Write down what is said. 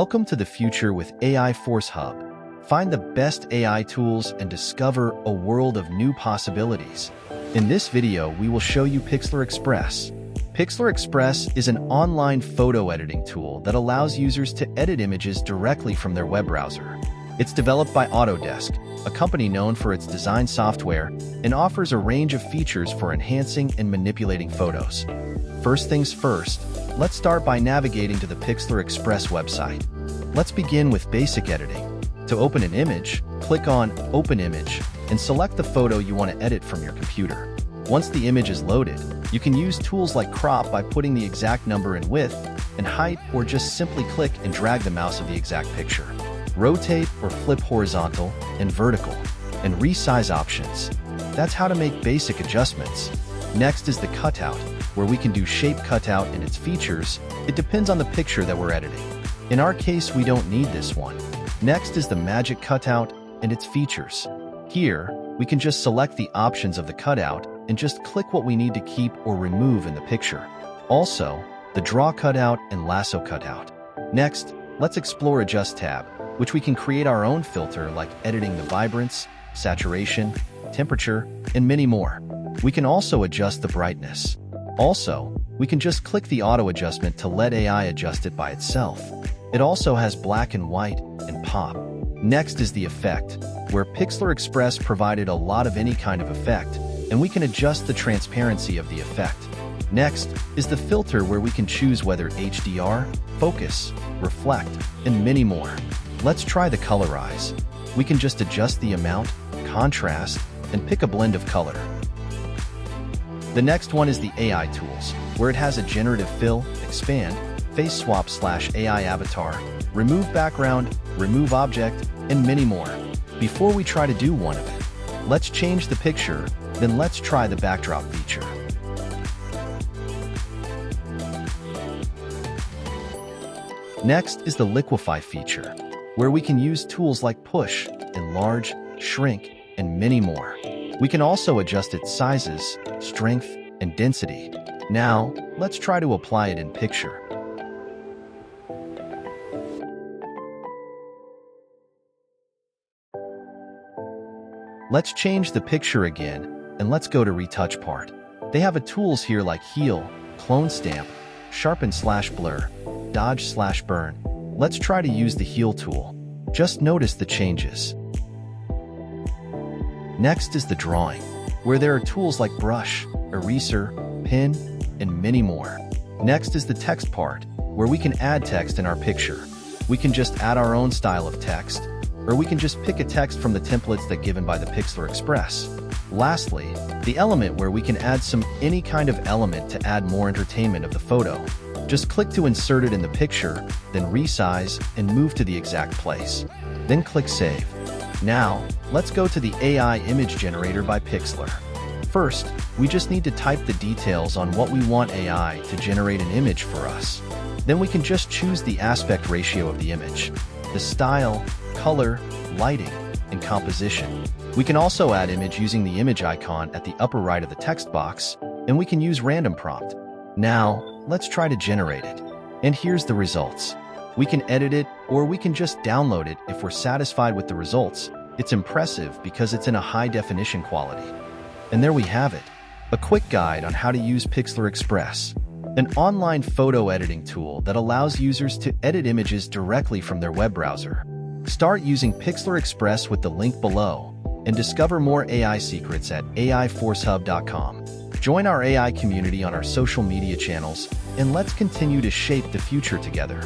Welcome to the future with AI Force Hub. Find the best AI tools and discover a world of new possibilities. In this video, we will show you Pixlr Express. Pixlr Express is an online photo editing tool that allows users to edit images directly from their web browser. It's developed by Autodesk, a company known for its design software, and offers a range of features for enhancing and manipulating photos. First things first, let's start by navigating to the Pixlr Express website. Let's begin with basic editing. To open an image, click on Open Image and select the photo you want to edit from your computer. Once the image is loaded, you can use tools like crop by putting the exact number in width and height, or just simply click and drag the mouse of the exact picture. Rotate or flip horizontal and vertical, and resize options. That's how to make basic adjustments. Next is the cutout, where we can do shape cutout and its features. It depends on the picture that we're editing. In our case, we don't need this one. Next is the magic cutout and its features. Here, we can just select the options of the cutout and just click what we need to keep or remove in the picture. Also, the draw cutout and lasso cutout. Next, let's explore Adjust tab, which we can create our own filter like editing the vibrance, saturation, temperature, and many more. We can also adjust the brightness. Also, we can just click the auto adjustment to let AI adjust it by itself. It also has black and white and pop. Next is the effect, where Pixlr Express provided a lot of any kind of effect, and we can adjust the transparency of the effect. Next is the filter, where we can choose whether HDR, focus, reflect, and many more. Let's try the colorize. We can just adjust the amount, contrast, and pick a blend of color. The next one is the AI tools, where it has a generative fill, expand, face swap / AI avatar, remove background, remove object, and many more. Before we try to do one of it, let's change the picture, then let's try the backdrop feature. Next is the liquify feature, where we can use tools like push, enlarge, shrink, and many more. We can also adjust its sizes, strength, and density. Now, let's try to apply it in picture. Let's change the picture again, and let's go to retouch part. They have tools here like heal, clone stamp, sharpen / blur, dodge / burn. Let's try to use the heal tool. Just notice the changes. Next is the drawing, where there are tools like brush, eraser, pen, and many more. Next is the text part, where we can add text in our picture. We can just add our own style of text, or we can just pick a text from the templates that given by the Pixlr Express. Lastly, the element, where we can add any kind of element to add more entertainment of the photo. Just click to insert it in the picture, then resize and move to the exact place. Then click Save. Now, let's go to the AI image generator by Pixlr. First, we just need to type the details on what we want AI to generate an image for us. Then we can just choose the aspect ratio of the image, the style, color, lighting, and composition. We can also add image using the image icon at the upper right of the text box, and we can use random prompt. Now, let's try to generate it. And here's the results. We can edit it, or we can just download it if we're satisfied with the results. It's impressive because it's in a high definition quality. And there we have it, a quick guide on how to use Pixlr Express, an online photo editing tool that allows users to edit images directly from their web browser. Start using Pixlr Express with the link below and discover more AI secrets at aiforcehub.com. Join our AI community on our social media channels, and let's continue to shape the future together.